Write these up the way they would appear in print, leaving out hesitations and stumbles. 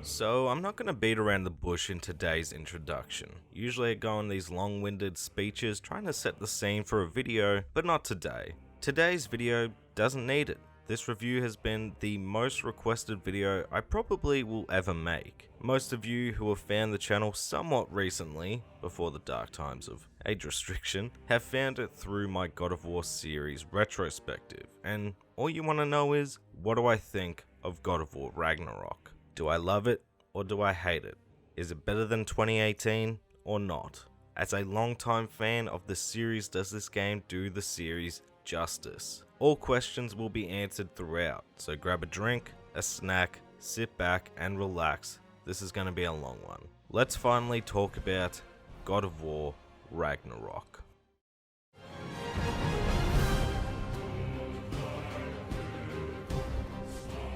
So I'm not going to beat around the bush in today's introduction. Usually I go on these long-winded speeches trying to set the scene for a video, but not today. Today's video doesn't need it. This review has been the most requested video I probably will ever make. Most of you who have found the channel somewhat recently, before the dark times of age restriction, have found it through my God of War series retrospective, and all you want to know is, what do I think of God of War Ragnarok? Do I love it or do I hate it? Is it better than 2018 or not? As a longtime fan of the series, does this game do the series justice? All questions will be answered throughout, so grab a drink, a snack, sit back and relax. This is going to be a long one. Let's finally talk about God of War Ragnarok.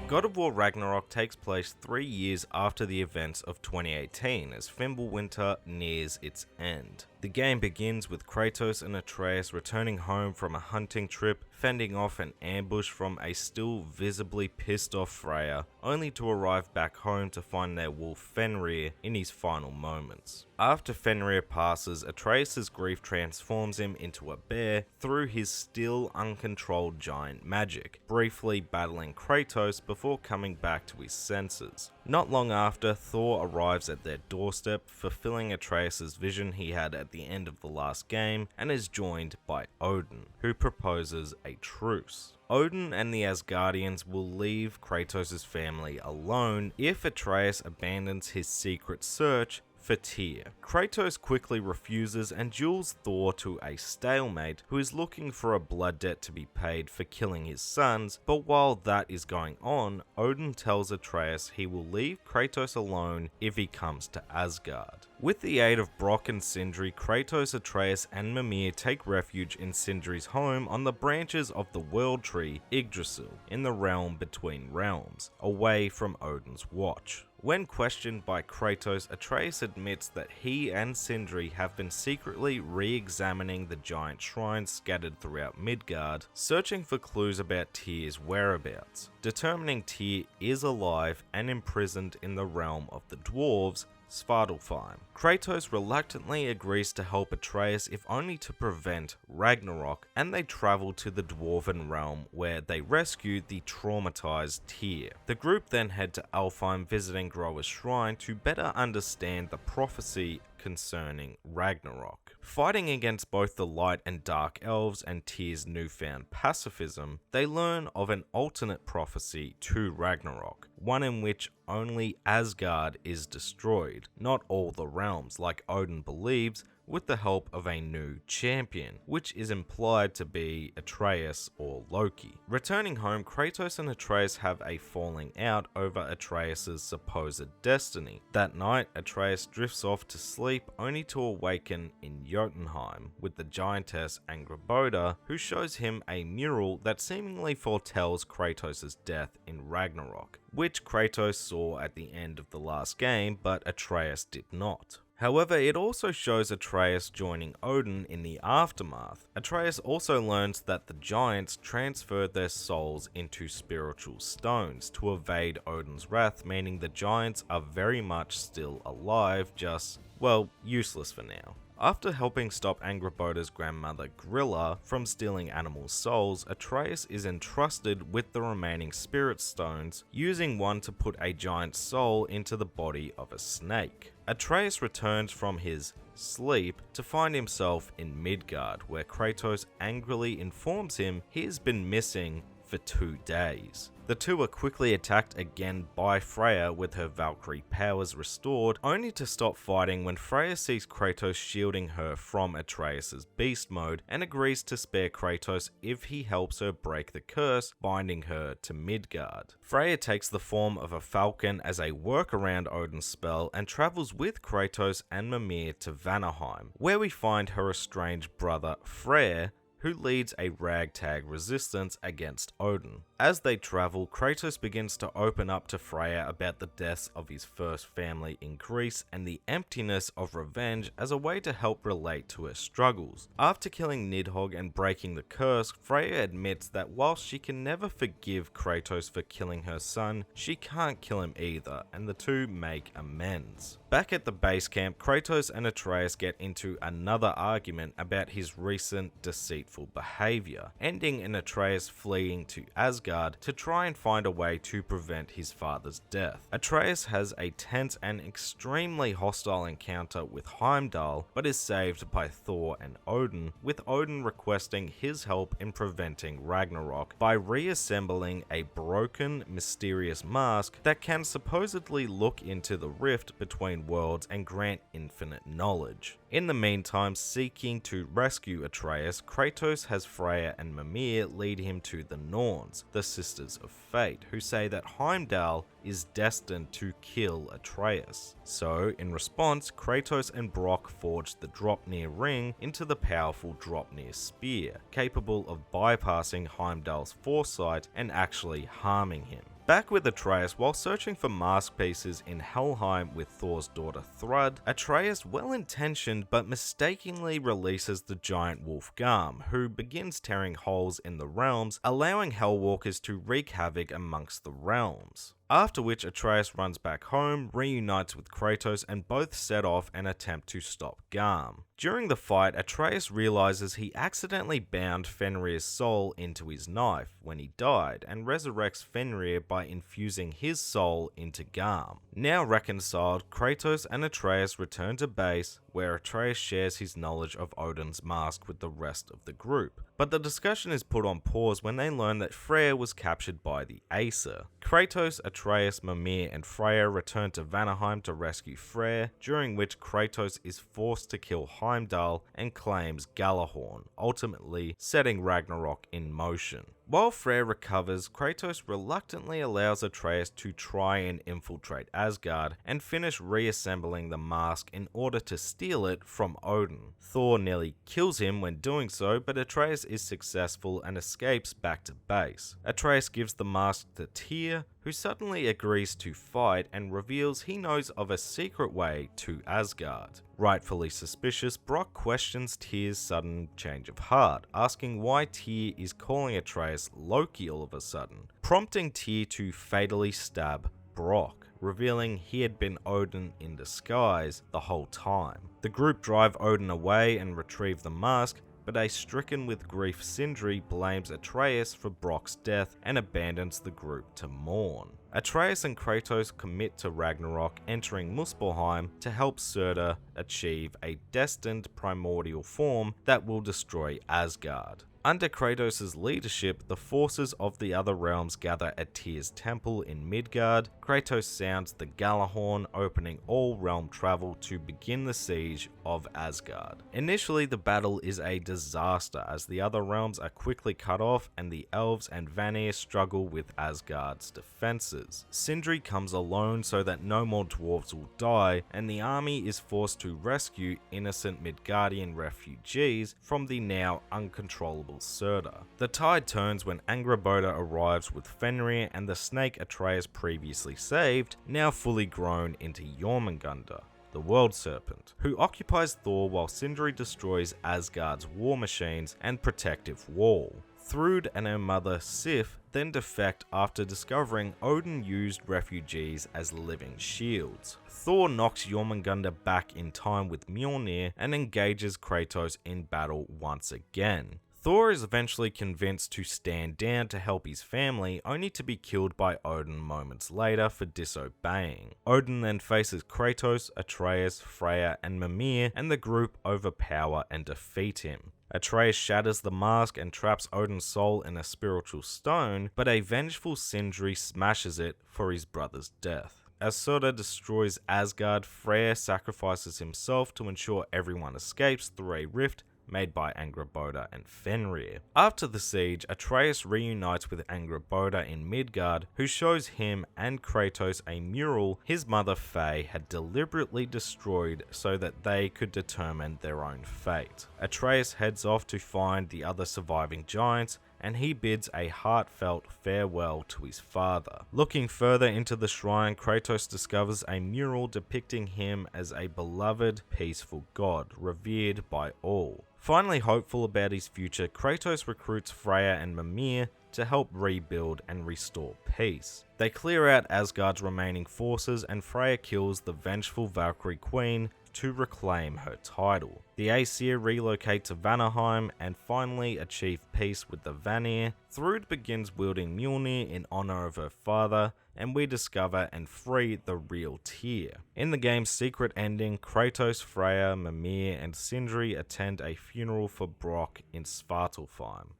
God of War Ragnarok takes place 3 years after the events of 2018 as Fimbulwinter nears its end. The game begins with Kratos and Atreus returning home from a hunting trip, fending off an ambush from a still visibly pissed off Freya, only to arrive back home to find their wolf Fenrir in his final moments. After Fenrir passes, Atreus' grief transforms him into a bear through his still uncontrolled giant magic, briefly battling Kratos before coming back to his senses. Not long after, Thor arrives at their doorstep, fulfilling Atreus' vision he had at the end of the last game, and is joined by Odin, who proposes a truce. Odin and the Asgardians will leave Kratos' family alone if Atreus abandons his secret search for Tyr. Kratos quickly refuses and duels Thor to a stalemate, who is looking for a blood debt to be paid for killing his sons, but while that is going on, Odin tells Atreus he will leave Kratos alone if he comes to Asgard. With the aid of Brock and Sindri, Kratos, Atreus and Mimir take refuge in Sindri's home on the branches of the world tree Yggdrasil in the realm between realms, away from Odin's watch. When questioned by Kratos, Atreus admits that he and Sindri have been secretly re-examining the giant shrines scattered throughout Midgard, searching for clues about Tyr's whereabouts. Determining Tyr is alive and imprisoned in the realm of the dwarves, Svartalfheim. Kratos reluctantly agrees to help Atreus if only to prevent Ragnarok, and they travel to the Dwarven realm where they rescue the traumatized Tyr. The group then head to Alfheim, visiting Groa's shrine to better understand the prophecy concerning Ragnarok. Fighting against both the light and dark elves and Tyr's newfound pacifism, they learn of an alternate prophecy to Ragnarok, one in which only Asgard is destroyed, not all the realms, like Odin believes, with the help of a new champion, which is implied to be Atreus or Loki. Returning home, Kratos and Atreus have a falling out over Atreus' supposed destiny. That night, Atreus drifts off to sleep only to awaken in Jotunheim with the giantess Angrboda, who shows him a mural that seemingly foretells Kratos' death in Ragnarok, which Kratos saw at the end of the last game, but Atreus did not. However, it also shows Atreus joining Odin in the aftermath. Atreus also learns that the giants transferred their souls into spiritual stones to evade Odin's wrath, meaning the giants are very much still alive, just, well, useless for now. After helping stop Angrboda's grandmother Grilla from stealing animal souls, Atreus is entrusted with the remaining spirit stones, using one to put a giant soul into the body of a snake. Atreus returns from his sleep to find himself in Midgard, where Kratos angrily informs him he has been missing for 2 days. The two are quickly attacked again by Freya with her Valkyrie powers restored, only to stop fighting when Freya sees Kratos shielding her from Atreus' beast mode and agrees to spare Kratos if he helps her break the curse binding her to Midgard. Freya takes the form of a falcon as a workaround Odin's spell and travels with Kratos and Mimir to Vanaheim, where we find her estranged brother Freyr who leads a ragtag resistance against Odin. As they travel, Kratos begins to open up to Freya about the deaths of his first family in Greece and the emptiness of revenge as a way to help relate to her struggles. After killing Nidhogg and breaking the curse, Freya admits that whilst she can never forgive Kratos for killing her son, she can't kill him either, and the two make amends. Back at the base camp, Kratos and Atreus get into another argument about his recent deceitful behaviour, ending in Atreus fleeing to Asgard to try and find a way to prevent his father's death. Atreus has a tense and extremely hostile encounter with Heimdall, but is saved by Thor and Odin, with Odin requesting his help in preventing Ragnarok by reassembling a broken, mysterious mask that can supposedly look into the rift between worlds and grant infinite knowledge. In the meantime, seeking to rescue Atreus, Kratos has Freya and Mimir lead him to the Norns, the Sisters of Fate, who say that Heimdall is destined to kill Atreus. So, in response, Kratos and Brock forge the Dropnir ring into the powerful Dropnir spear, capable of bypassing Heimdall's foresight and actually harming him. Back with Atreus, while searching for mask pieces in Helheim with Thor's daughter Thrud, Atreus, well-intentioned but mistakenly releases the giant wolf Garm, who begins tearing holes in the realms, allowing Hellwalkers to wreak havoc amongst the realms. After which Atreus runs back home, reunites with Kratos, and both set off and attempt to stop Garm. During the fight, Atreus realizes he accidentally bound Fenrir's soul into his knife when he died, and resurrects Fenrir by infusing his soul into Garm. Now reconciled, Kratos and Atreus return to base, where Atreus shares his knowledge of Odin's mask with the rest of the group. But the discussion is put on pause when they learn that Freyr was captured by the Aesir. Kratos, Atreus, Mimir, and Freya return to Vanaheim to rescue Freyr, during which Kratos is forced to kill Heimdall and claims Gjallarhorn, ultimately setting Ragnarok in motion. While Freyr recovers, Kratos reluctantly allows Atreus to try and infiltrate Asgard and finish reassembling the mask in order to steal it from Odin. Thor nearly kills him when doing so, but Atreus is successful and escapes back to base. Atreus gives the mask to Tyr, who suddenly agrees to fight and reveals he knows of a secret way to Asgard. Rightfully suspicious, Brock questions Tyr's sudden change of heart, asking why Tyr is calling Atreus Loki all of a sudden, prompting Tyr to fatally stab Brock, revealing he had been Odin in disguise the whole time. The group drive Odin away and retrieve the mask, but a stricken with grief Sindri blames Atreus for Brock's death and abandons the group to mourn. Atreus and Kratos commit to Ragnarok, entering Muspelheim to help Surtur achieve a destined primordial form that will destroy Asgard. Under Kratos' leadership, the forces of the other realms gather at Tyr's temple in Midgard. Kratos sounds the Gjallarhorn, opening all realm travel to begin the siege of Asgard. Initially, the battle is a disaster as the other realms are quickly cut off and the elves and Vanir struggle with Asgard's defenses. Sindri comes alone so that no more dwarves will die, and the army is forced to rescue innocent Midgardian refugees from the now uncontrollable Surtur. The tide turns when Angrboda arrives with Fenrir and the snake Atreus previously saved, now fully grown into Jormungandr, the World Serpent, who occupies Thor while Sindri destroys Asgard's war machines and protective wall. Thrud and her mother Sif then defect after discovering Odin used refugees as living shields. Thor knocks Jormungandr back in time with Mjolnir and engages Kratos in battle once again. Thor is eventually convinced to stand down to help his family, only to be killed by Odin moments later for disobeying. Odin then faces Kratos, Atreus, Freya, and Mimir, and the group overpower and defeat him. Atreus shatters the mask and traps Odin's soul in a spiritual stone, but a vengeful Sindri smashes it for his brother's death. As Surtur destroys Asgard, Freyr sacrifices himself to ensure everyone escapes through a rift made by Angrboda and Fenrir. After the siege, Atreus reunites with Angrboda in Midgard, who shows him and Kratos a mural his mother Faye had deliberately destroyed so that they could determine their own fate. Atreus heads off to find the other surviving giants, and he bids a heartfelt farewell to his father. Looking further into the shrine, Kratos discovers a mural depicting him as a beloved, peaceful god, revered by all. Finally hopeful about his future, Kratos recruits Freya and Mimir to help rebuild and restore peace. They clear out Asgard's remaining forces, and Freya kills the vengeful Valkyrie Queen to reclaim her title. The Aesir relocate to Vanaheim and finally achieve peace with the Vanir. Thrud begins wielding Mjolnir in honor of her father, and we discover and free the real Tyr. In the game's secret ending, Kratos, Freya, Mimir, and Sindri attend a funeral for Brok in Svartalfheim.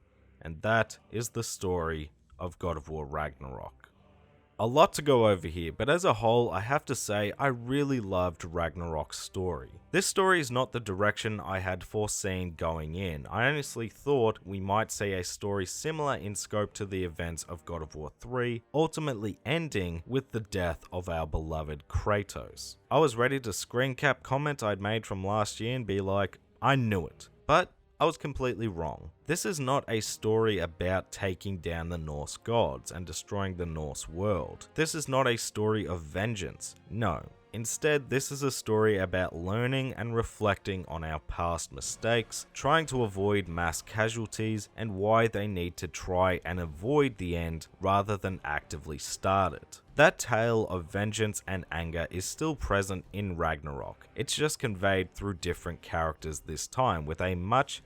And that is the story of God of War Ragnarok. A lot to go over here, but as a whole, I have to say I really loved Ragnarok's story. This story is not the direction I had foreseen going in. I honestly thought we might see a story similar in scope to the events of God of War 3, ultimately ending with the death of our beloved Kratos. I was ready to screen cap comment I'd made from last year and be like, I knew it. But I was completely wrong. This is not a story about taking down the Norse gods and destroying the Norse world. This is not a story of vengeance. No. Instead, this is a story about learning and reflecting on our past mistakes, trying to avoid mass casualties, and why they need to try and avoid the end rather than actively start it. That tale of vengeance and anger is still present in Ragnarok. It's just conveyed through different characters this time, with a much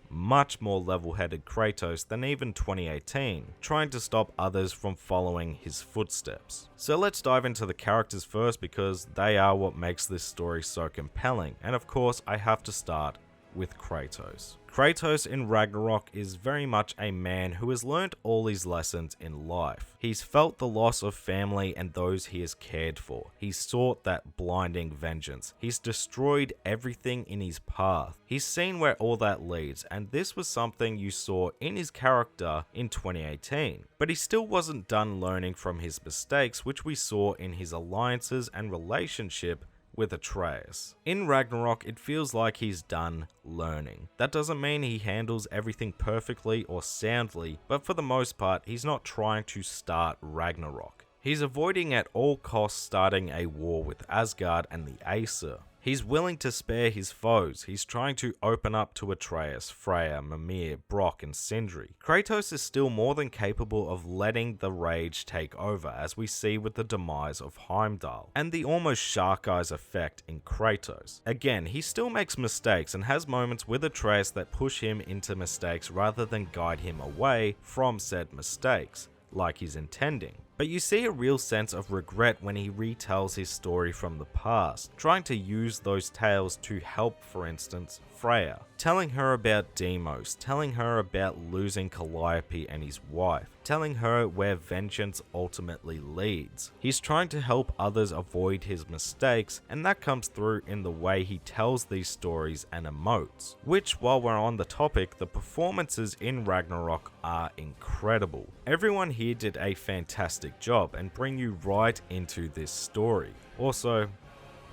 more level-headed Kratos than even 2018, trying to stop others from following his footsteps. So let's dive into the characters first, because they are what makes this story so compelling, and of course I have to start with Kratos. Kratos in Ragnarok is very much a man who has learned all his lessons in life. He's felt the loss of family and those he has cared for. He's sought that blinding vengeance. He's destroyed everything in his path. He's seen where all that leads, and this was something you saw in his character in 2018. But he still wasn't done learning from his mistakes, which we saw in his alliances and relationship with Atreus. In Ragnarok, it feels like he's done learning. That doesn't mean he handles everything perfectly or soundly, but for the most part, he's not trying to start Ragnarok. He's avoiding at all costs starting a war with Asgard and the Aesir. He's willing to spare his foes. He's trying to open up to Atreus, Freya, Mimir, Brok, and Sindri. Kratos is still more than capable of letting the rage take over, as we see with the demise of Heimdall, and the almost shark eyes effect in Kratos. Again, he still makes mistakes and has moments with Atreus that push him into mistakes rather than guide him away from said mistakes, like he's intending. But you see a real sense of regret when he retells his story from the past, trying to use those tales to help, for instance, Freya, telling her about Deimos, telling her about losing Calliope and his wife, telling her where vengeance ultimately leads. He's trying to help others avoid his mistakes, and that comes through in the way he tells these stories and emotes. Which, while we're on the topic, the performances in Ragnarok are incredible. Everyone here did a fantastic job and bring you right into this story. Also,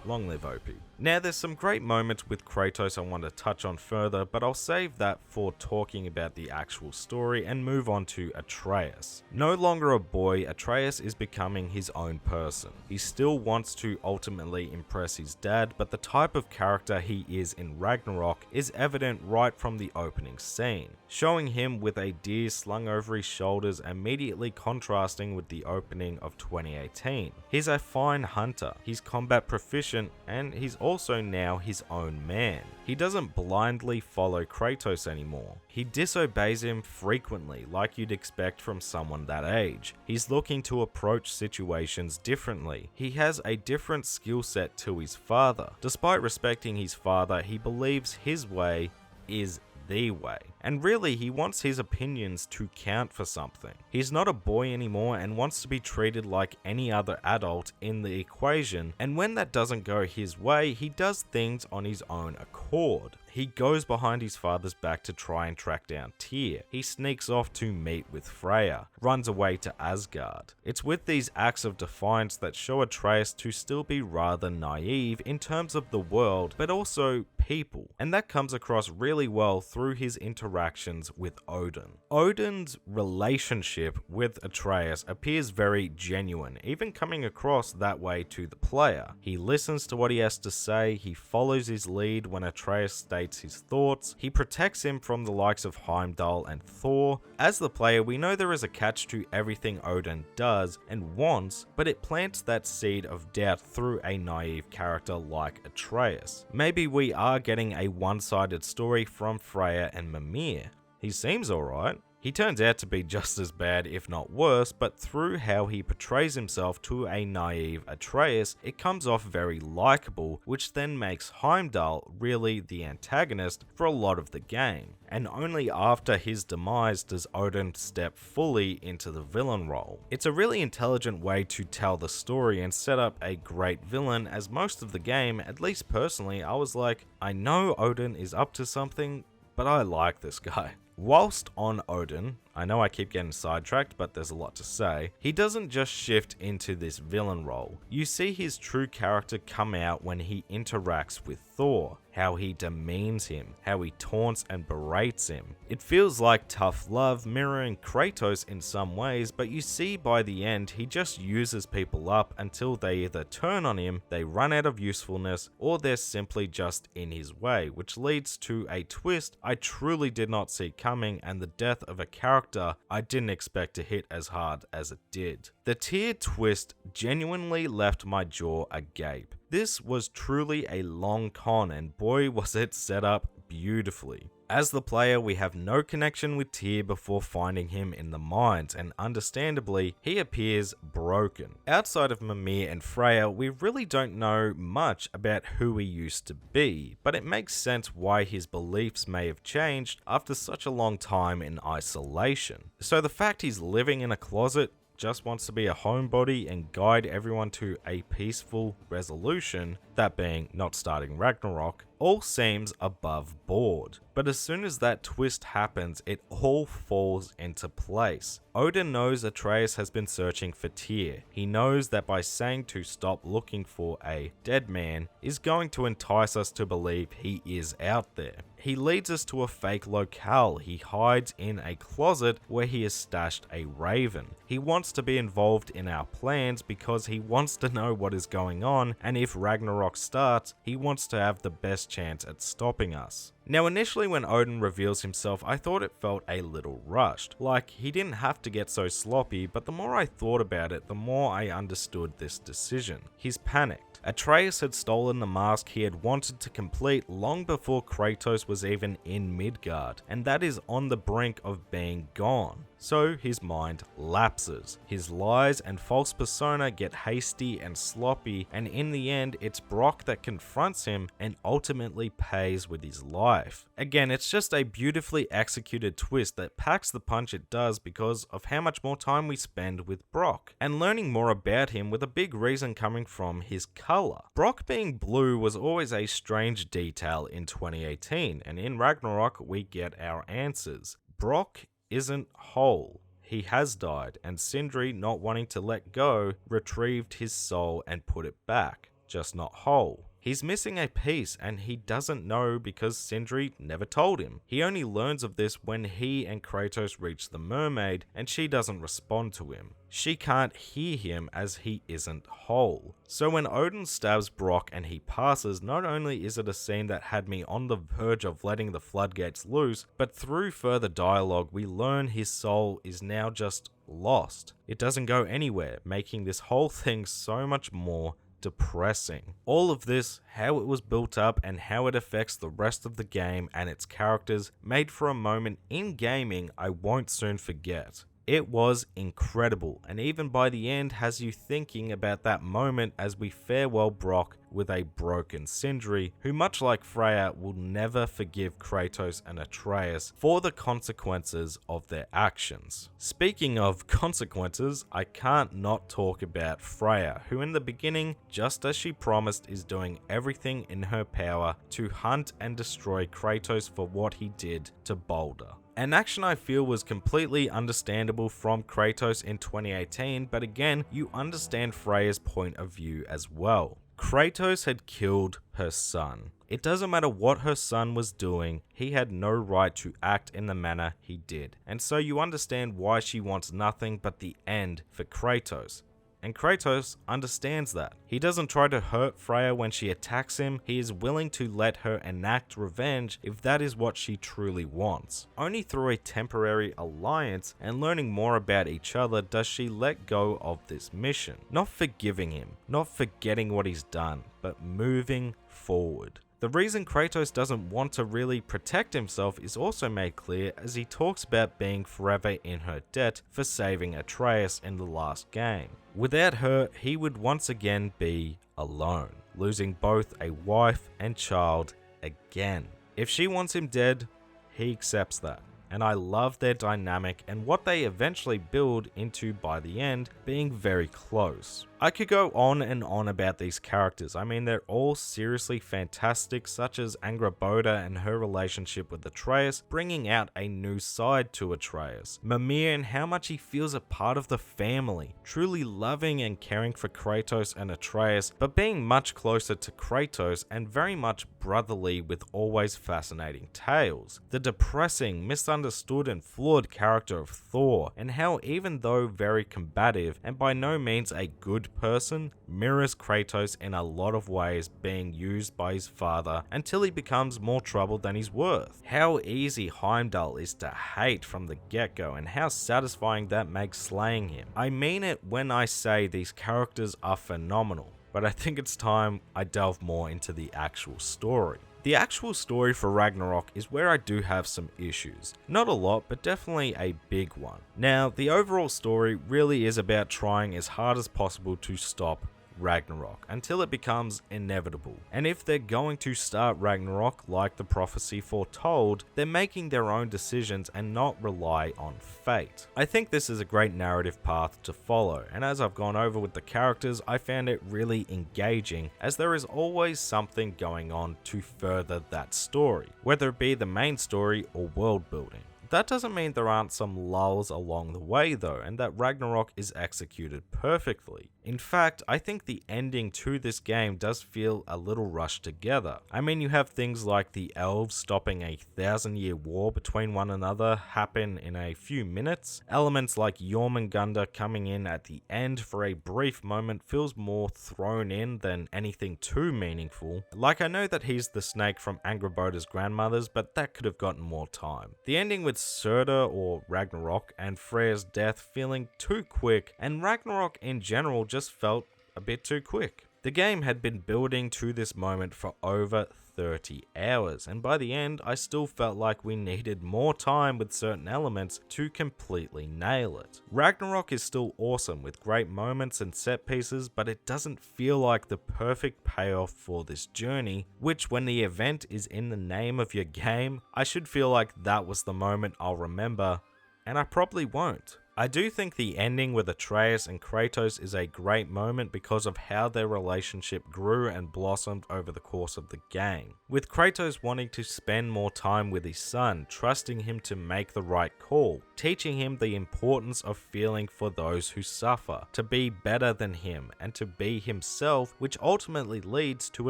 long live OP. Now, there's some great moments with Kratos I want to touch on further, but I'll save that for talking about the actual story and move on to Atreus. No longer a boy, Atreus is becoming his own person. He still wants to ultimately impress his dad, but the type of character he is in Ragnarok is evident right from the opening scene, showing him with a deer slung over his shoulders, immediately contrasting with the opening of 2018. He's a fine hunter, he's combat proficient, and he's also now his own man. He doesn't blindly follow Kratos anymore. He disobeys him frequently, like you'd expect from someone that age. He's looking to approach situations differently. He has a different skill set to his father. Despite respecting his father, he believes his way is the way. And really, he wants his opinions to count for something. He's not a boy anymore and wants to be treated like any other adult in the equation, and when that doesn't go his way, he does things on his own accord. he goes behind his father's back to try and track down Tyr. He sneaks off to meet with Freya, runs away to Asgard. It's with these acts of defiance that show Atreus to still be rather naive in terms of the world, but also people, and that comes across really well through his interactions with Odin. Odin's relationship with Atreus appears very genuine, even coming across that way to the player. He listens to what he has to say, he follows his lead when Atreus states his thoughts, he protects him from the likes of Heimdall and Thor. As the player, we know there is a catch to everything Odin does and wants, but it plants that seed of doubt through a naive character like Atreus. Maybe we are getting a one-sided story from Freya and Mimir. He seems alright. He turns out to be just as bad, if not worse, but through how he portrays himself to a naive Atreus, it comes off very likable, which then makes Heimdall really the antagonist for a lot of the game. And only after his demise does Odin step fully into the villain role. It's a really intelligent way to tell the story and set up a great villain, as most of the game, at least personally, I was like, I know Odin is up to something, but I like this guy. Whilst on Odin, I know I keep getting sidetracked, but there's a lot to say, he doesn't just shift into this villain role. You see his true character come out when he interacts with Thor, how he demeans him, how he taunts and berates him. It feels like tough love mirroring Kratos in some ways, but you see by the end he just uses people up until they either turn on him, they run out of usefulness, or they're simply just in his way, which leads to a twist I truly did not see coming and the death of a character I didn't expect to hit as hard as it did. The Tyr twist genuinely left my jaw agape. This was truly a long con, and boy was it set up beautifully. As the player, we have no connection with Tyr before finding him in the mines, and understandably, he appears broken. Outside of Mimir and Freya, we really don't know much about who he used to be, but it makes sense why his beliefs may have changed after such a long time in isolation. So the fact he's living in a closet, just wants to be a homebody and guide everyone to a peaceful resolution, that being not starting Ragnarök, all seems above board. But as soon as that twist happens, it all falls into place. Odin knows Atreus has been searching for Tyr. He knows that by saying to stop looking for a dead man is going to entice us to believe he is out there. He leads us to a fake locale. He hides in a closet where he has stashed a raven. He wants to be involved in our plans because he wants to know what is going on, and if Ragnarök starts, he wants to have the best chance at stopping us. Now initially when Odin reveals himself, I thought it felt a little rushed, like he didn't have to get so sloppy, but the more I thought about it, the more I understood this decision. He's panicked. Atreus had stolen the mask he had wanted to complete long before Kratos was even in Midgard, and that is on the brink of being gone. So his mind lapses. His lies and false persona get hasty and sloppy, and in the end, it's Brock that confronts him and ultimately pays with his life. Again, it's just a beautifully executed twist that packs the punch it does because of how much more time we spend with Brock, and learning more about him with a big reason coming from his color. Brock being blue was always a strange detail in 2018, and in Ragnarök we get our answers. Brock isn't whole. He has died, and Sindri, not wanting to let go, retrieved his soul and put it back, just not whole. He's missing a piece, and he doesn't know because Sindri never told him. He only learns of this when he and Kratos reach the mermaid, and she doesn't respond to him. She can't hear him as he isn't whole. So when Odin stabs Brock and he passes, not only is it a scene that had me on the verge of letting the floodgates loose, but through further dialogue we learn his soul is now just lost. It doesn't go anywhere, making this whole thing so much more depressing. All of this, how it was built up and how it affects the rest of the game and its characters, made for a moment in gaming I won't soon forget. It was incredible, and even by the end has you thinking about that moment as we farewell Brock with a broken Sindri, who much like Freya will never forgive Kratos and Atreus for the consequences of their actions. Speaking of consequences, I can't not talk about Freya, who in the beginning, just as she promised, is doing everything in her power to hunt and destroy Kratos for what he did to Baldur. An action I feel was completely understandable from Kratos in 2018, but again, you understand Freya's point of view as well. Kratos had killed her son. It doesn't matter what her son was doing, he had no right to act in the manner he did. And so you understand why she wants nothing but the end for Kratos. And Kratos understands that. He doesn't try to hurt Freya when she attacks him, he is willing to let her enact revenge if that is what she truly wants. Only through a temporary alliance and learning more about each other does she let go of this mission. Not forgiving him, not forgetting what he's done, but moving forward. The reason Kratos doesn't want to really protect himself is also made clear as he talks about being forever in her debt for saving Atreus in the last game. Without her, he would once again be alone, losing both a wife and child again. If she wants him dead, he accepts that. And I love their dynamic and what they eventually build into by the end being very close. I could go on and on about these characters. I mean, they're all seriously fantastic, such as Angrboda and her relationship with Atreus, bringing out a new side to Atreus. Mimir and how much he feels a part of the family, truly loving and caring for Kratos and Atreus, but being much closer to Kratos and very much brotherly with always fascinating tales. The depressing, misunderstood and flawed character of Thor, and how even though very combative and by no means a good person, mirrors Kratos in a lot of ways, being used by his father until he becomes more trouble than he's worth. How easy Heimdall is to hate from the get-go and how satisfying that makes slaying him. I mean it when I say these characters are phenomenal, but I think it's time I delve more into the actual story. The actual story for Ragnarok is where I do have some issues. Not a lot, but definitely a big one. Now, the overall story really is about trying as hard as possible to stop Ragnarok until it becomes inevitable. And if they're going to start Ragnarok like the prophecy foretold, they're making their own decisions and not rely on fate. I think this is a great narrative path to follow, and as I've gone over with the characters, I found it really engaging as there is always something going on to further that story, whether it be the main story or world building. That doesn't mean there aren't some lulls along the way though, and that Ragnarok is executed perfectly. In fact, I think the ending to this game does feel a little rushed together. I mean, you have things like the elves stopping a 1,000-year war between one another happen in a few minutes. Elements like Jormungandr coming in at the end for a brief moment feels more thrown in than anything too meaningful. Like, I know that he's the snake from Angrboda's grandmother's, but that could have gotten more time. The ending with Surtur or Ragnarok and Freya's death feeling too quick, and Ragnarok in general just felt a bit too quick. The game had been building to this moment for over 30 hours, and by the end I still felt like we needed more time with certain elements to completely nail it. Ragnarok is still awesome with great moments and set pieces, but it doesn't feel like the perfect payoff for this journey, which when the event is in the name of your game, I should feel like that was the moment I'll remember, and I probably won't. I do think the ending with Atreus and Kratos is a great moment because of how their relationship grew and blossomed over the course of the game. With Kratos wanting to spend more time with his son, trusting him to make the right call, teaching him the importance of feeling for those who suffer, to be better than him, and to be himself, which ultimately leads to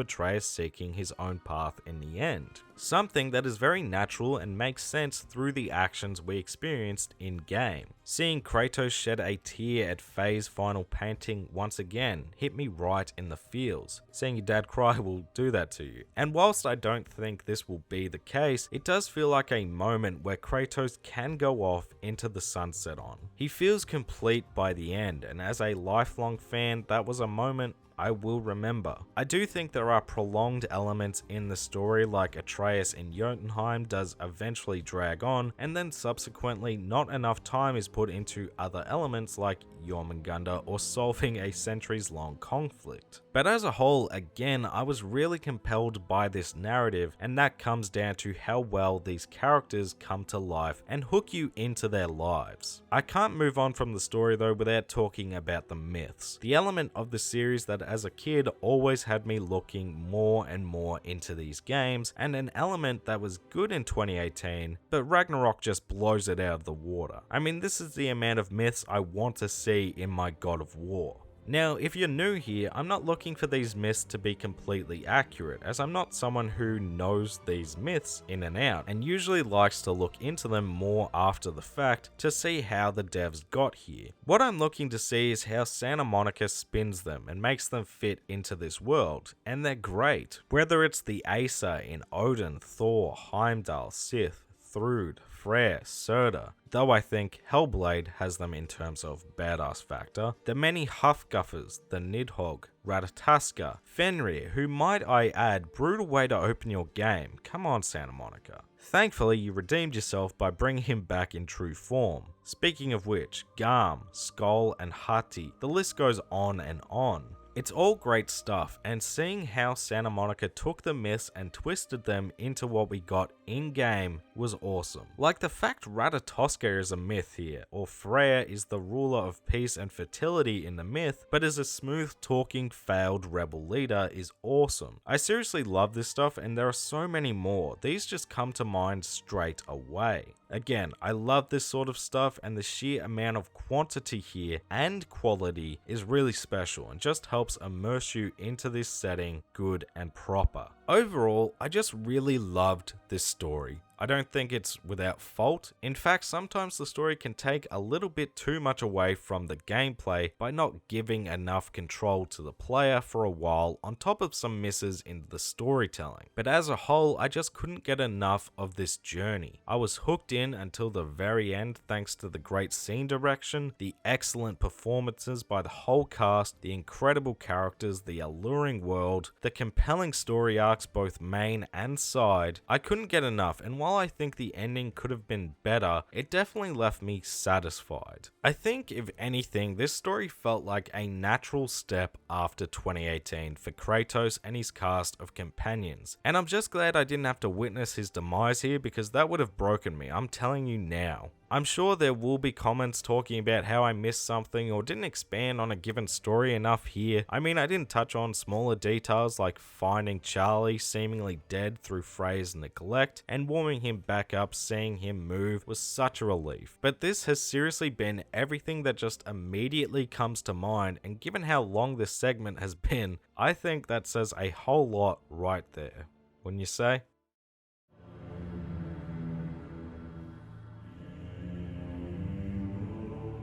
Atreus seeking his own path in the end. Something that is very natural and makes sense through the actions we experienced in-game. Seeing Kratos shed a tear at Faye's final painting once again hit me right in the feels. Seeing your dad cry will do that to you. And whilst I don't think this will be the case, it does feel like a moment where Kratos can go off into the sunset on. He feels complete by the end, and as a lifelong fan, that was a moment I will remember. I do think there are prolonged elements in the story, like Atreus in Jotunheim does eventually drag on, and then subsequently not enough time is put into other elements like Jormungandr or solving a centuries-long conflict. But as a whole, again, I was really compelled by this narrative, and that comes down to how well these characters come to life and hook you into their lives. I can't move on from the story though without talking about the myths, the element of the series that as a kid always had me looking more and more into these games, and an element that was good in 2018, but Ragnarök just blows it out of the water. I mean, this is the amount of myths I want to see in my God of War. Now, if you're new here, I'm not looking for these myths to be completely accurate, as I'm not someone who knows these myths in and out, and usually likes to look into them more after the fact to see how the devs got here. What I'm looking to see is how Santa Monica spins them and makes them fit into this world, and they're great. Whether it's the Aesir in Odin, Thor, Heimdall, Sith, Thrud, Freyr, Surtur, though I think Hellblade has them in terms of badass factor, the many Huffguffers, the Nidhogg, Ratatoskr, Fenrir, who might I add, brutal way to open your game. Come on, Santa Monica. Thankfully, you redeemed yourself by bringing him back in true form. Speaking of which, Garm, Skoll, and Hati, the list goes on and on. It's all great stuff, and seeing how Santa Monica took the myths and twisted them into what we got in-game was awesome. Like the fact Ratatoskr is a myth here, or Freyr is the ruler of peace and fertility in the myth, but is a smooth-talking failed rebel leader is awesome. I seriously love this stuff, and there are so many more. These just come to mind straight away. Again, I love this sort of stuff, and the sheer amount of quantity here and quality is really special and just helps immerse you into this setting good and proper. Overall, I just really loved this story. I don't think it's without fault. In fact, sometimes the story can take a little bit too much away from the gameplay by not giving enough control to the player for a while, on top of some misses in the storytelling. But as a whole, I just couldn't get enough of this journey. I was hooked in until the very end thanks to the great scene direction, the excellent performances by the whole cast, the incredible characters, the alluring world, the compelling story arcs both main and side. I couldn't get enough, and while I think the ending could have been better, it definitely left me satisfied. I think, if anything, this story felt like a natural step after 2018 for Kratos and his cast of companions, and I'm just glad I didn't have to witness his demise here, because that would have broken me, I'm telling you now. I'm sure there will be comments talking about how I missed something or didn't expand on a given story enough here. I mean, I didn't touch on smaller details like finding Charlie seemingly dead through Frey's neglect, and warming him back up, seeing him move was such a relief. But this has seriously been everything that just immediately comes to mind, and given how long this segment has been, I think that says a whole lot right there. Wouldn't you say?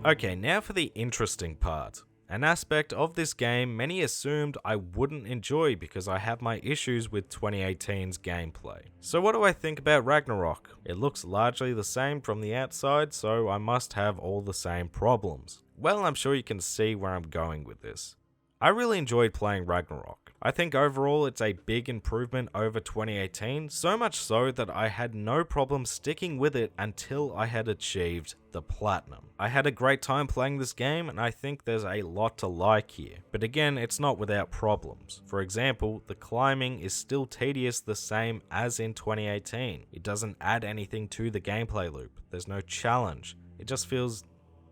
Okay, now for the interesting part. An aspect of this game many assumed I wouldn't enjoy because I have my issues with 2018's gameplay. So what do I think about Ragnarök? It looks largely the same from the outside, so I must have all the same problems. Well, I'm sure you can see where I'm going with this. I really enjoyed playing Ragnarök. I think overall it's a big improvement over 2018, so much so that I had no problem sticking with it until I had achieved the platinum. I had a great time playing this game, and I think there's a lot to like here. But again, it's not without problems. For example, the climbing is still tedious the same as in 2018. It doesn't add anything to the gameplay loop. There's no challenge. It just feels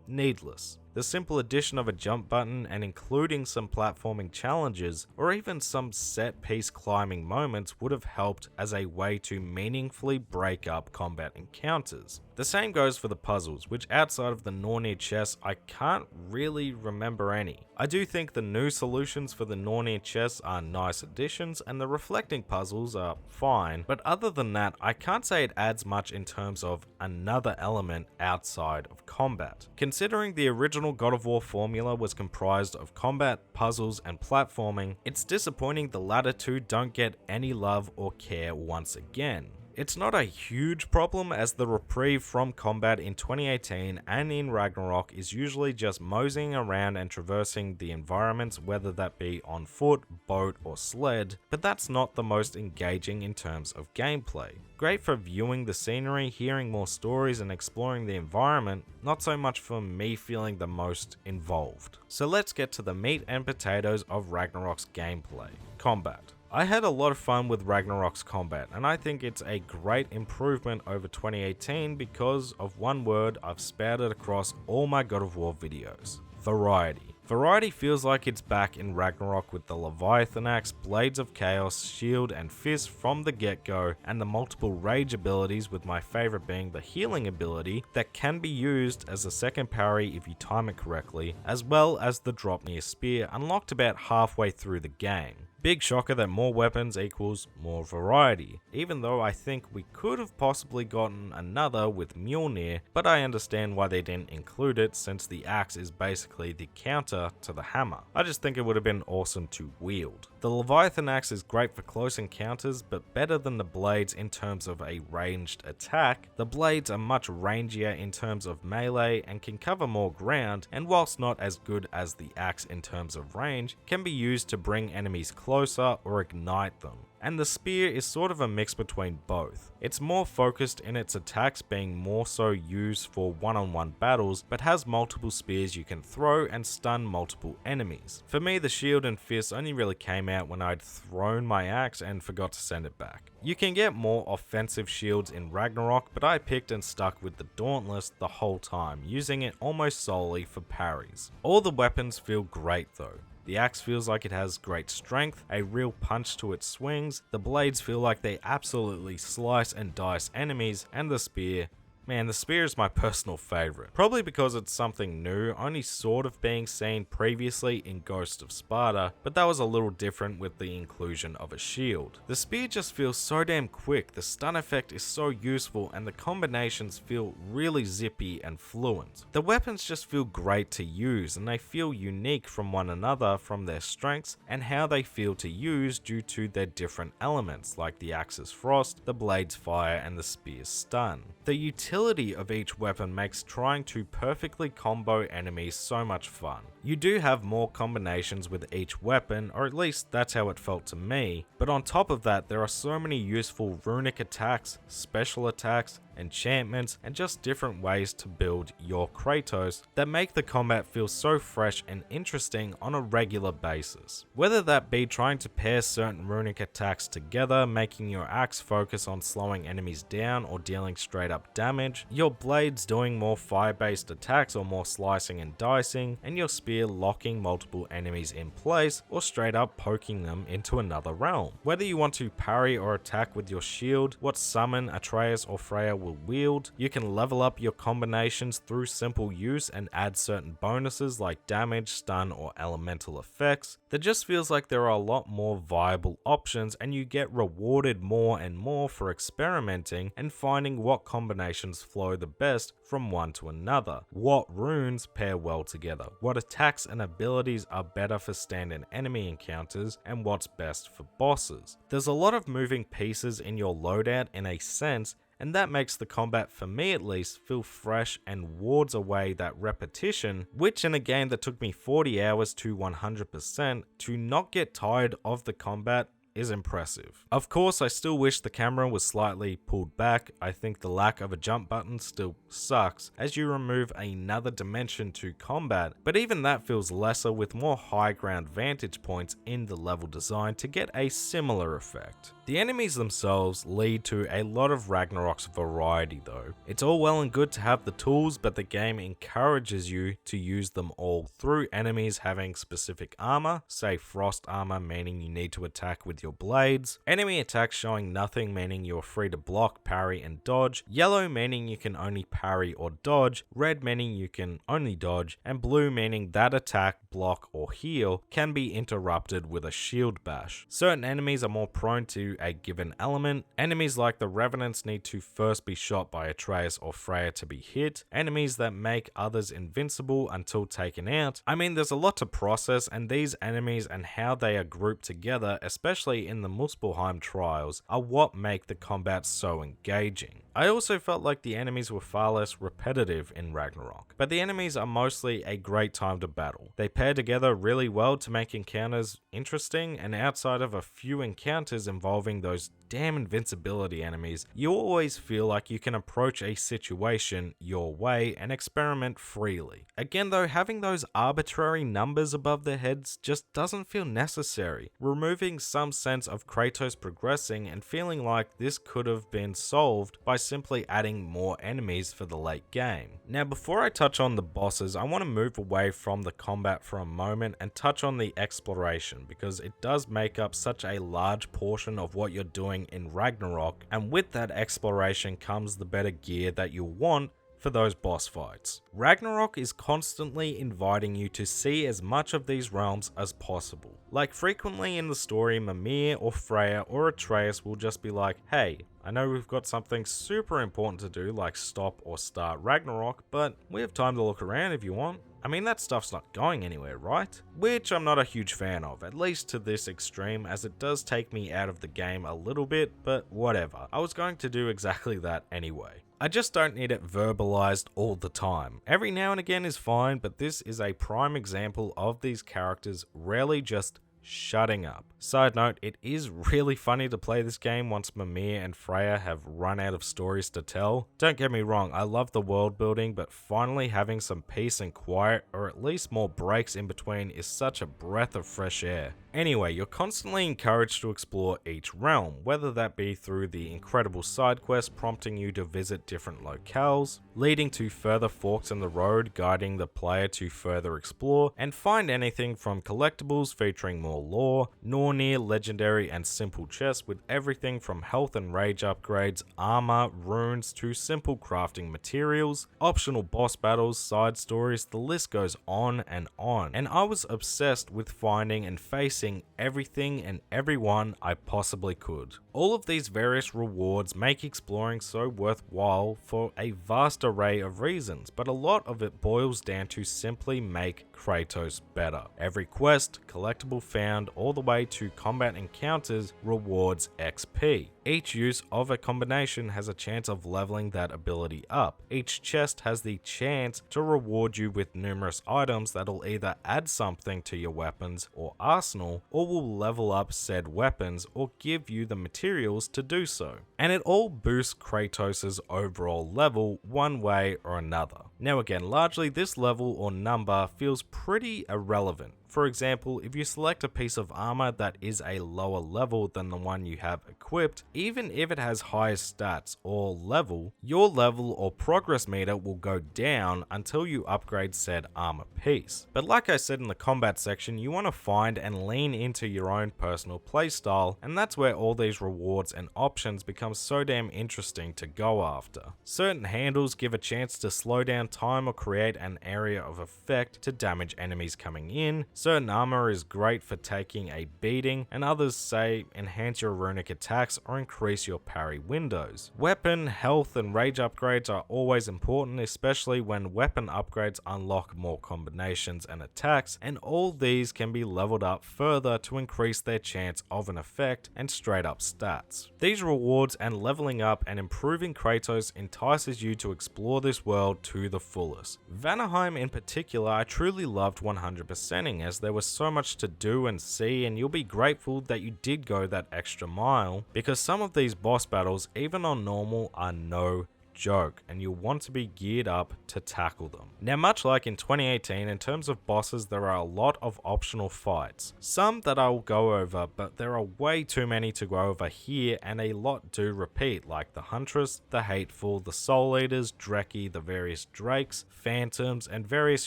needless. The simple addition of a jump button and including some platforming challenges or even some set piece climbing moments would have helped as a way to meaningfully break up combat encounters. The same goes for the puzzles, which outside of the Nornir chess, I can't really remember any. I do think the new solutions for the Nornir chess are nice additions and the reflecting puzzles are fine, but other than that, I can't say it adds much in terms of another element outside of combat. Considering the original God of War formula was comprised of combat, puzzles, and platforming, it's disappointing the latter two don't get any love or care once again. It's not a huge problem, as the reprieve from combat in 2018 and in Ragnarok is usually just moseying around and traversing the environments, whether that be on foot, boat or sled, but that's not the most engaging in terms of gameplay. Great for viewing the scenery, hearing more stories and exploring the environment, not so much for me feeling the most involved. So let's get to the meat and potatoes of Ragnarok's gameplay. Combat. I had a lot of fun with Ragnarok's combat, and I think it's a great improvement over 2018 because of one word I've spouted across all my God of War videos: variety. Variety feels like it's back in Ragnarok with the Leviathan Axe, Blades of Chaos, Shield and Fist from the get-go, and the multiple rage abilities, with my favourite being the healing ability that can be used as a second parry if you time it correctly, as well as the drop near spear, unlocked about halfway through the game. Big shocker that more weapons equals more variety, even though I think we could have possibly gotten another with Mjolnir, but I understand why they didn't include it since the axe is basically the counter to the hammer. I just think it would have been awesome to wield. The Leviathan Axe is great for close encounters, but better than the blades in terms of a ranged attack. The blades are much rangier in terms of melee and can cover more ground, and whilst not as good as the axe in terms of range, can be used to bring enemies closer or ignite them. And the spear is sort of a mix between both. It's more focused in its attacks, being more so used for one-on-one battles, but has multiple spears you can throw and stun multiple enemies. For me, the shield and fist only really came out when I'd thrown my axe and forgot to send it back. You can get more offensive shields in Ragnarok, but I picked and stuck with the Dauntless the whole time, using it almost solely for parries. All the weapons feel great though. The axe feels like it has great strength, a real punch to its swings, the blades feel like they absolutely slice and dice enemies, and the spear, man, the spear is my personal favourite. Probably because it's something new, only sort of being seen previously in Ghost of Sparta, but that was a little different with the inclusion of a shield. The spear just feels so damn quick, the stun effect is so useful, and the combinations feel really zippy and fluent. The weapons just feel great to use, and they feel unique from one another from their strengths and how they feel to use due to their different elements, like the axe's frost, the blade's fire, and the spear's stun. The utility of each weapon makes trying to perfectly combo enemies so much fun. You do have more combinations with each weapon, or at least that's how it felt to me, but on top of that there are so many useful runic attacks, special attacks, enchantments, and just different ways to build your Kratos that make the combat feel so fresh and interesting on a regular basis. Whether that be trying to pair certain runic attacks together, making your axe focus on slowing enemies down or dealing straight up damage, your blades doing more fire-based attacks or more slicing and dicing, and your spear locking multiple enemies in place or straight up poking them into another realm. Whether you want to parry or attack with your shield, what summon Atreus or Freya will wield, you can level up your combinations through simple use and add certain bonuses like damage, stun or elemental effects. There just feels like there are a lot more viable options, and you get rewarded more and more for experimenting and finding what combinations flow the best from one to another, what runes pair well together, what attacks and abilities are better for stand-in enemy encounters, and what's best for bosses. There's a lot of moving pieces in your loadout in a sense, and that makes the combat, for me at least, feel fresh and wards away that repetition, which in a game that took me 40 hours to 100%, to not get tired of the combat is impressive. Of course, I still wish the camera was slightly pulled back. I think the lack of a jump button still sucks, as you remove another dimension to combat, but even that feels lesser with more high ground vantage points in the level design to get a similar effect. The enemies themselves lead to a lot of Ragnarok's variety though. It's all well and good to have the tools, but the game encourages you to use them all through enemies having specific armor, say frost armor meaning you need to attack with your blades, enemy attacks showing nothing meaning you're free to block, parry and dodge, yellow meaning you can only parry or dodge, red meaning you can only dodge, and blue meaning that attack block or heal can be interrupted with a shield bash. Certain enemies are more prone to a given element. Enemies like the Revenants need to first be shot by Atreus or Freya to be hit. Enemies that make others invincible until taken out. I mean, there's a lot to process, and these enemies and how they are grouped together, especially in the Muspelheim trials, are what make the combat so engaging. I also felt like the enemies were far less repetitive in Ragnarök, but the enemies are mostly a great time to battle. They pair together really well to make encounters interesting, and outside of a few encounters involving those damn invincibility enemies, you always feel like you can approach a situation your way and experiment freely. Again though, having those arbitrary numbers above their heads just doesn't feel necessary, removing some sense of Kratos progressing and feeling like this could have been solved by simply adding more enemies for the late game. Now before I touch on the bosses, I want to move away from the combat for a moment and touch on the exploration, because it does make up such a large portion of what you're doing in Ragnarök, and with that exploration comes the better gear that you want for those boss fights. Ragnarök is constantly inviting you to see as much of these realms as possible. Like frequently in the story, Mimir or Freya or Atreus will just be like, hey, I know we've got something super important to do like stop or start Ragnarök, but we have time to look around if you want. I mean, that stuff's not going anywhere, right? Which I'm not a huge fan of, at least to this extreme, as it does take me out of the game a little bit, but whatever. I was going to do exactly that anyway. I just don't need it verbalized all the time. Every now and again is fine, but this is a prime example of these characters rarely just shutting up. Side note, it is really funny to play this game once Mimir and Freya have run out of stories to tell. Don't get me wrong, I love the world building, but finally having some peace and quiet, or at least more breaks in between, is such a breath of fresh air. Anyway, you're constantly encouraged to explore each realm, whether that be through the incredible side quests prompting you to visit different locales, leading to further forks in the road guiding the player to further explore, and find anything from collectibles featuring more lore, nor near legendary and simple chests with everything from health and rage upgrades, armor, runes to simple crafting materials, optional boss battles, side stories, the list goes on. And I was obsessed with finding and facing everything and everyone I possibly could. All of these various rewards make exploring so worthwhile for a vast array of reasons, but a lot of it boils down to simply make Kratos better. Every quest, collectible found, all the way to combat encounters rewards XP. Each use of a combination has a chance of leveling that ability up. Each chest has the chance to reward you with numerous items that'll either add something to your weapons or arsenal, or will level up said weapons or give you the materials to do so. And it all boosts Kratos' overall level one way or another. Now again, largely this level or number feels pretty irrelevant. For example, if you select a piece of armor that is a lower level than the one you have equipped, even if it has higher stats or level, your level or progress meter will go down until you upgrade said armor piece. But like I said in the combat section, you want to find and lean into your own personal playstyle, and that's where all these rewards and options become so damn interesting to go after. Certain handles give a chance to slow down time or create an area of effect to damage enemies coming in. Certain armor is great for taking a beating, and others say enhance your runic attacks or increase your parry windows. Weapon, health, and rage upgrades are always important, especially when weapon upgrades unlock more combinations and attacks, and all these can be leveled up further to increase their chance of an effect and straight up stats. These rewards and leveling up and improving Kratos entices you to explore this world to the fullest. Vanaheim in particular I truly loved 100%ing, as there was so much to do and see, and you'll be grateful that you did go that extra mile, because some of these boss battles, even on normal, are no joke, and you'll want to be geared up to tackle them. Now, much like in 2018, in terms of bosses, there are a lot of optional fights. Some that I will go over, but there are way too many to go over here, and a lot do repeat, like the Huntress, the Hateful, the Soul Eaters, Dreki, the various Drakes, Phantoms, and various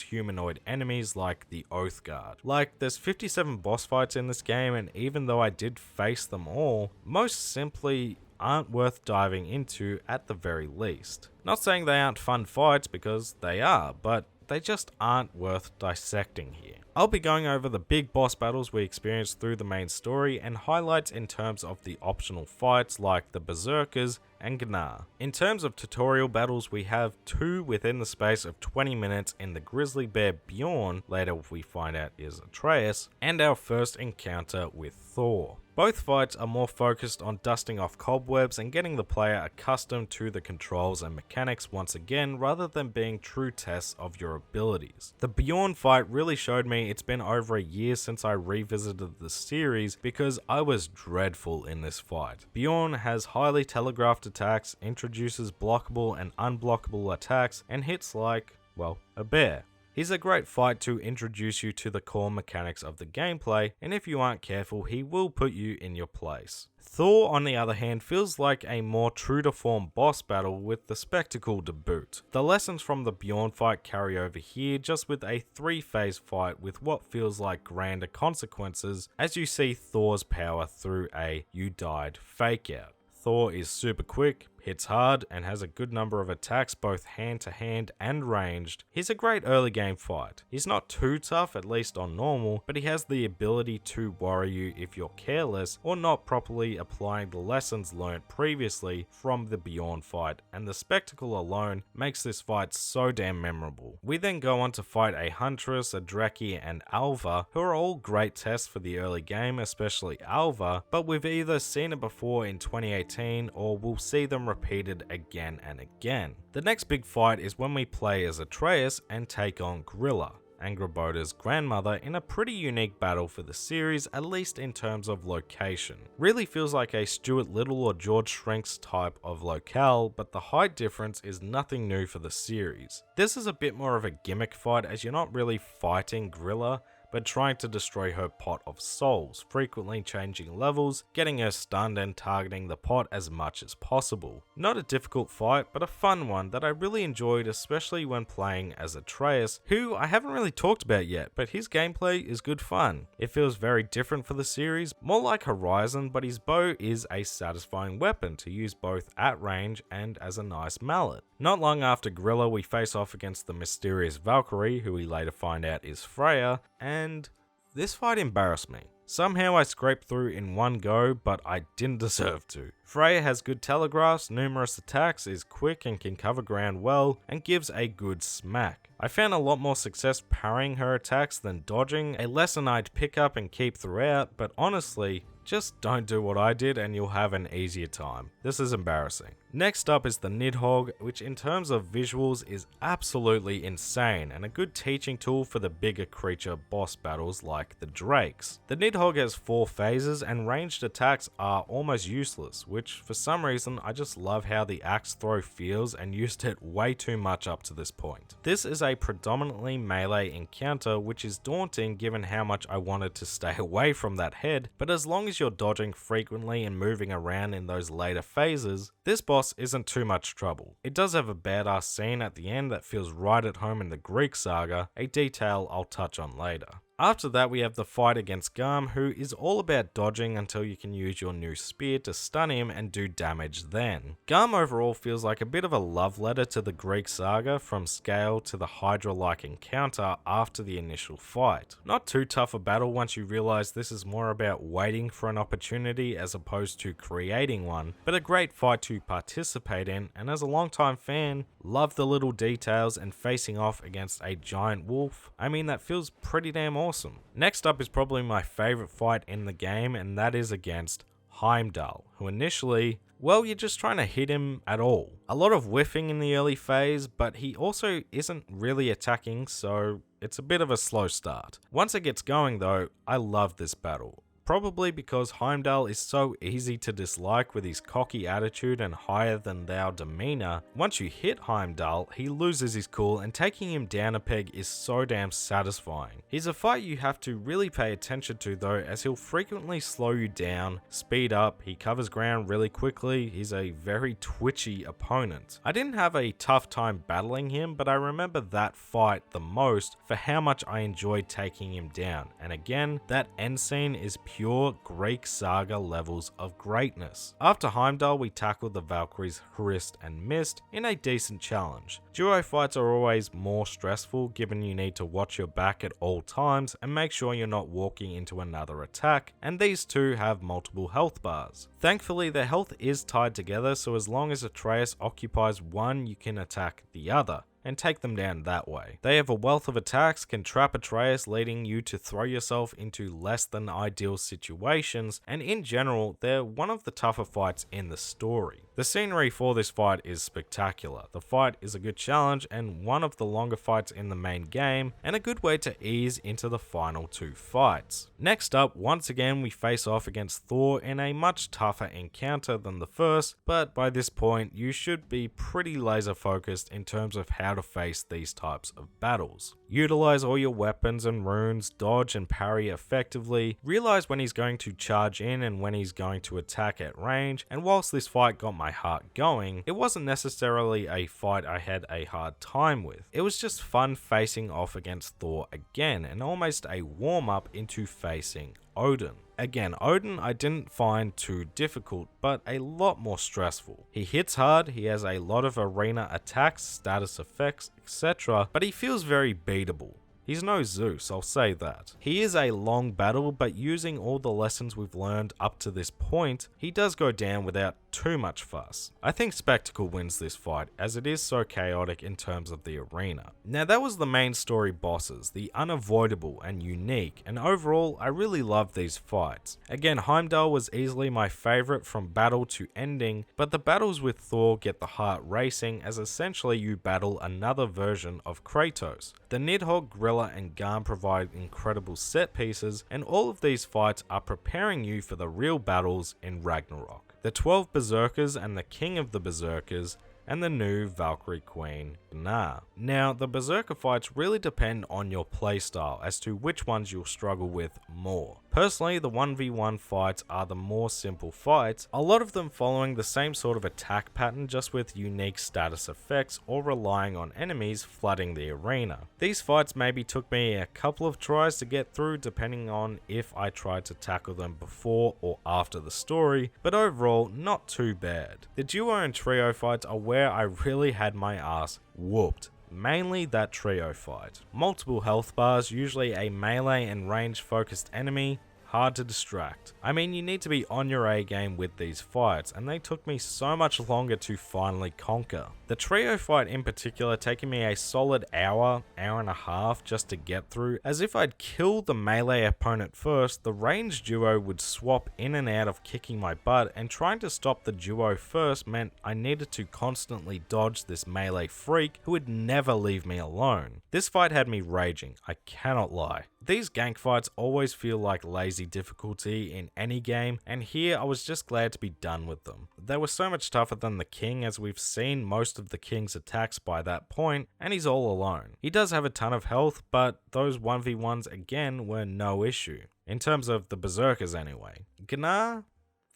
humanoid enemies like the Oath Guard. Like, there's 57 boss fights in this game, and even though I did face them all, most simply aren't worth diving into at the very least. Not saying they aren't fun fights, because they are, but they just aren't worth dissecting here. I'll be going over the big boss battles we experienced through the main story and highlights in terms of the optional fights like the Berserkers and Gnar. In terms of tutorial battles, we have 2 within the space of 20 minutes in the grizzly bear Bjorn, later we find out is Atreus, and our first encounter with Thor. Both fights are more focused on dusting off cobwebs and getting the player accustomed to the controls and mechanics once again, rather than being true tests of your abilities. The Bjorn fight really showed me it's been over a year since I revisited the series because I was dreadful in this fight. Bjorn has highly telegraphed attacks, introduces blockable and unblockable attacks, and hits like, well, a bear. He's a great fight to introduce you to the core mechanics of the gameplay, and if you aren't careful, he will put you in your place. Thor, on the other hand, feels like a more true to form boss battle with the spectacle to boot. The lessons from the Bjorn fight carry over here, just with a 3-phase fight with what feels like grander consequences as you see Thor's power through a "you died" fake out. Thor is super quick, hits hard, and has a good number of attacks both hand to hand and ranged. He's a great early game fight. He's not too tough, at least on normal, but he has the ability to worry you if you're careless or not properly applying the lessons learnt previously from the Bjorn fight, and the spectacle alone makes this fight so damn memorable. We then go on to fight a Huntress, a Dreki, and Alva, who are all great tests for the early game, especially Alva, but we've either seen it before in 2018 or we'll see them repeated again and again. The next big fight is when we play as Atreus and take on Grilla, Angrboda's grandmother, in a pretty unique battle for the series, at least in terms of location. Really feels like a Stuart Little or George Shrinks type of locale, but the height difference is nothing new for the series. This is a bit more of a gimmick fight as you're not really fighting Grilla, but trying to destroy her pot of souls, frequently changing levels, getting her stunned and targeting the pot as much as possible. Not a difficult fight, but a fun one that I really enjoyed, especially when playing as Atreus, who I haven't really talked about yet, but his gameplay is good fun. It feels very different for the series, more like Horizon, but his bow is a satisfying weapon to use both at range and as a nice mallet. Not long after Grilla, we face off against the mysterious Valkyrie, who we later find out is Freya, and this fight embarrassed me. Somehow I scraped through in one go, but I didn't deserve to. Freya has good telegraphs, numerous attacks, is quick and can cover ground well, and gives a good smack. I found a lot more success parrying her attacks than dodging, a lesson I'd pick up and keep throughout, but honestly, just don't do what I did and you'll have an easier time. This is embarrassing. Next up is the Nidhogg, which in terms of visuals is absolutely insane and a good teaching tool for the bigger creature boss battles like the Drakes. The Nidhogg has 4 phases and ranged attacks are almost useless, which for some reason I just love how the axe throw feels and used it way too much up to this point. This is a predominantly melee encounter, which is daunting given how much I wanted to stay away from that head, but as long as you're dodging frequently and moving around in those later phases, this boss isn't too much trouble. It does have a badass scene at the end that feels right at home in the Greek saga, a detail I'll touch on later. After that, we have the fight against Garm, who is all about dodging until you can use your new spear to stun him and do damage then. Garm overall feels like a bit of a love letter to the Greek saga, from scale to the Hydra-like encounter after the initial fight. Not too tough a battle once you realize this is more about waiting for an opportunity as opposed to creating one, but a great fight to participate in, and as a longtime fan, love the little details and facing off against a giant wolf. I mean, that feels pretty damn awesome. Next up is probably my favorite fight in the game, and that is against Heimdall, who initially, well, you're just trying to hit him at all. A lot of whiffing in the early phase, but he also isn't really attacking, so it's a bit of a slow start. Once it gets going though, I love this battle. Probably because Heimdall is so easy to dislike with his cocky attitude and higher than thou demeanor. Once you hit Heimdall, he loses his cool, and taking him down a peg is so damn satisfying. He's a fight you have to really pay attention to though, as he'll frequently slow you down, speed up, he covers ground really quickly, he's a very twitchy opponent. I didn't have a tough time battling him, but I remember that fight the most for how much I enjoyed taking him down, and again, that end scene is pure pure Greek saga levels of greatness. After Heimdall, we tackled the Valkyries Hrist and Mist in a decent challenge. Duo fights are always more stressful given you need to watch your back at all times and make sure you're not walking into another attack, and these two have multiple health bars. Thankfully, their health is tied together, so as long as Atreus occupies one, you can attack the other and take them down that way. They have a wealth of attacks, can trap Atreus, leading you to throw yourself into less than ideal situations, and in general, they're one of the tougher fights in the story. The scenery for this fight is spectacular. The fight is a good challenge and one of the longer fights in the main game, and a good way to ease into the final two fights. Next up, once again we face off against Thor in a much tougher encounter than the first, but by this point you should be pretty laser focused in terms of how to face these types of battles. Utilize all your weapons and runes, dodge and parry effectively, realize when he's going to charge in and when he's going to attack at range, and whilst this fight got my heart going, it wasn't necessarily a fight I had a hard time with. It was just fun facing off against Thor again, and almost a warm up into facing Odin. Again, Odin I didn't find too difficult, but a lot more stressful. He hits hard, he has a lot of arena attacks, status effects, etc., but he feels very beatable. He's no Zeus, I'll say that. He is a long battle, but using all the lessons we've learned up to this point, he does go down without too much fuss. I think Spectacle wins this fight, as it is so chaotic in terms of the arena. Now that was the main story bosses, the unavoidable and unique, and overall I really loved these fights. Again, Heimdall was easily my favourite from battle to ending, but the battles with Thor get the heart racing as essentially you battle another version of Kratos. The Nidhogg, Grilla and Garm provide incredible set pieces, and all of these fights are preparing you for the real battles in Ragnarok. The 12 Berserkers and the King of the Berserkers, and the new Valkyrie Queen, Gnar. Now, the Berserker fights really depend on your playstyle as to which ones you'll struggle with more. Personally, the 1v1 fights are the more simple fights, a lot of them following the same sort of attack pattern just with unique status effects or relying on enemies flooding the arena. These fights maybe took me a couple of tries to get through depending on if I tried to tackle them before or after the story, but overall not too bad. The duo and trio fights are where I really had my ass whooped. Mainly that trio fight. Multiple health bars, usually a melee and range focused enemy, hard to distract. I mean, you need to be on your A game with these fights, and they took me so much longer to finally conquer. The trio fight in particular taking me a solid hour and a half just to get through, as if I'd kill the melee opponent first, the ranged duo would swap in and out of kicking my butt, and trying to stop the duo first meant I needed to constantly dodge this melee freak who would never leave me alone. This fight had me raging, I cannot lie. These gank fights always feel like lazy difficulty in any game, and here I was just glad to be done with them. They were so much tougher than the King, as we've seen most of the King's attacks by that point, and he's all alone. He does have a ton of health, but those 1v1s again were no issue. In terms of the Berserkers anyway. Gnar?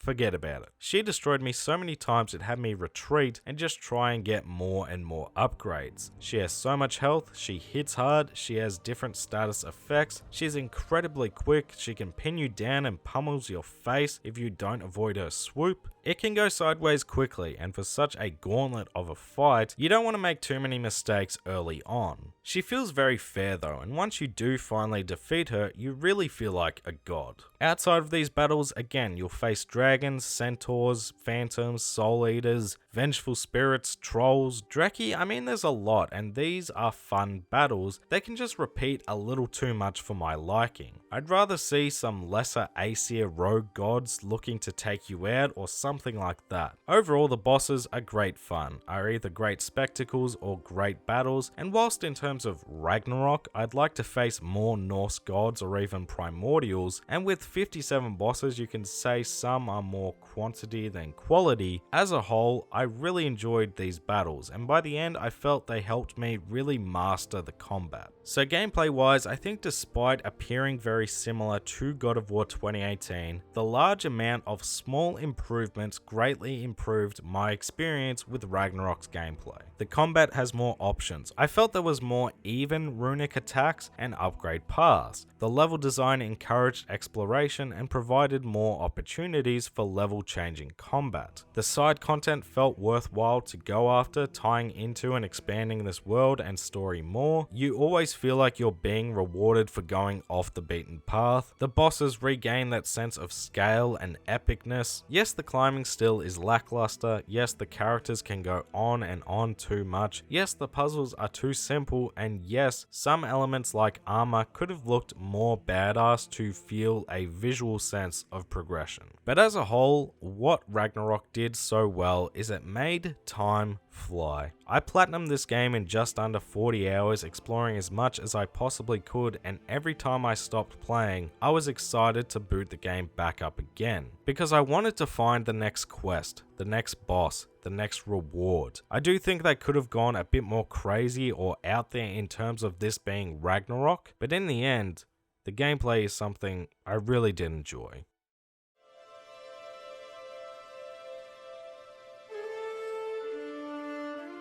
Forget about it. She destroyed me so many times it had me retreat and just try and get more and more upgrades. She has so much health, she hits hard, she has different status effects, she's incredibly quick, she can pin you down and pummels your face if you don't avoid her swoop. It can go sideways quickly, and for such a gauntlet of a fight, you don't want to make too many mistakes early on. She feels very fair though, and once you do finally defeat her, you really feel like a god. Outside of these battles, again, you'll face dragons, centaurs, phantoms, soul eaters, vengeful spirits, trolls, Dreki. I mean, there's a lot, and these are fun battles. They can just repeat a little too much for my liking. I'd rather see some lesser Aesir rogue gods looking to take you out or something like that. Overall, the bosses are great fun, are either great spectacles or great battles, and whilst in terms of Ragnarok, I'd like to face more Norse gods or even primordials, and with 57 bosses you can say some are more quantity than quality. As a whole, I really enjoyed these battles, and by the end I felt they helped me really master the combat. So gameplay wise, I think despite appearing very similar to God of War 2018, the large amount of small improvements greatly improved my experience with Ragnarok's gameplay. The combat has more options. I felt there was more even runic attacks and upgrade paths. The level design encouraged exploration and provided more opportunities for level changing combat. The side content felt worthwhile to go after, tying into and expanding this world and story more. You always feel like you're being rewarded for going off the beaten path. The bosses regain that sense of scale and epicness. Yes, the climbing still is lackluster. Yes, the characters can go on and on too much. Yes, the puzzles are too simple. And yes, some elements like armor could have looked more badass to feel a visual sense of progression. But as a whole, what Ragnarok did so well is it made time fly. I platinumed this game in just under 40 hours, exploring as much as I possibly could, and every time I stopped playing, I was excited to boot the game back up again, because I wanted to find the next quest, the next boss, the next reward. I do think they could have gone a bit more crazy or out there in terms of this being Ragnarok, but in the end, the gameplay is something I really did enjoy.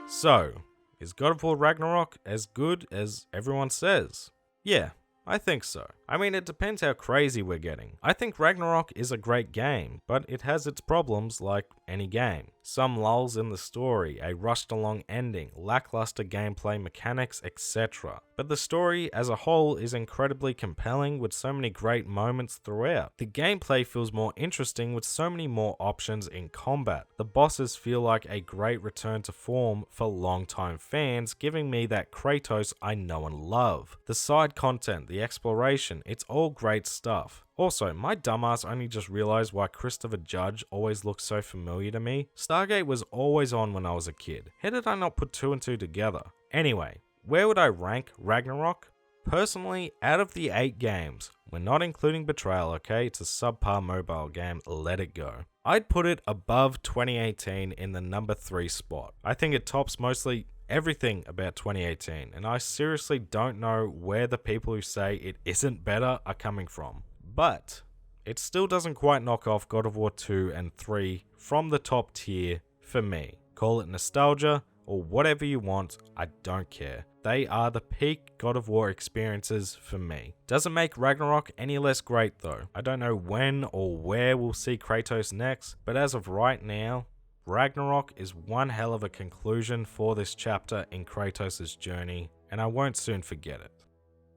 So, is God of War Ragnarok as good as everyone says? Yeah, I think so. I mean, it depends how crazy we're getting. I think Ragnarok is a great game, but it has its problems like any game. Some lulls in the story, a rushed along ending, lackluster gameplay mechanics, etc. But the story as a whole is incredibly compelling with so many great moments throughout. The gameplay feels more interesting with so many more options in combat. The bosses feel like a great return to form for longtime fans, giving me that Kratos I know and love. The side content, the exploration, it's all great stuff. Also, my dumbass only just realized why Christopher Judge always looks so familiar to me. Stargate was always on when I was a kid. How did I not put two and two together? Anyway, where would I rank Ragnarok? Personally, out of the 8 games, we're not including Betrayal, okay? It's a subpar mobile game, let it go. I'd put it above 2018 in the number 3 spot. I think it tops mostly everything about 2018, and I seriously don't know where the people who say it isn't better are coming from. But it still doesn't quite knock off God of War 2 and 3 from the top tier for me. Call it nostalgia or whatever you want, I don't care. They are the peak God of War experiences for me. Doesn't make Ragnarok any less great though. I don't know when or where we'll see Kratos next, but as of right now, Ragnarok is one hell of a conclusion for this chapter in Kratos' journey, and I won't soon forget it.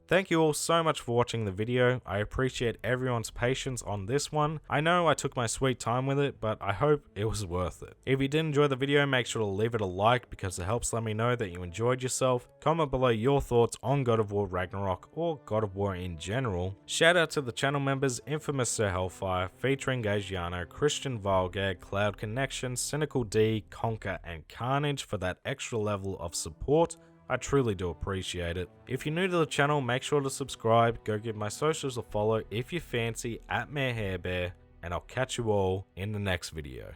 Thank you all so much for watching the video. I appreciate everyone's patience on this one. I know I took my sweet time with it, but I hope it was worth it. If you did enjoy the video, make sure to leave it a like because it helps let me know that you enjoyed yourself. Comment below your thoughts on God of War Ragnarok or God of War in general. Shout out to the channel members Infamous Sir Hellfire, featuring Gagiano, Christian Valgag, Cloud Connection, Cynical D, Conquer, and Carnage for that extra level of support. I truly do appreciate it. If you're new to the channel, make sure to subscribe, go give my socials a follow if you fancy @MayorHairBear, and I'll catch you all in the next video.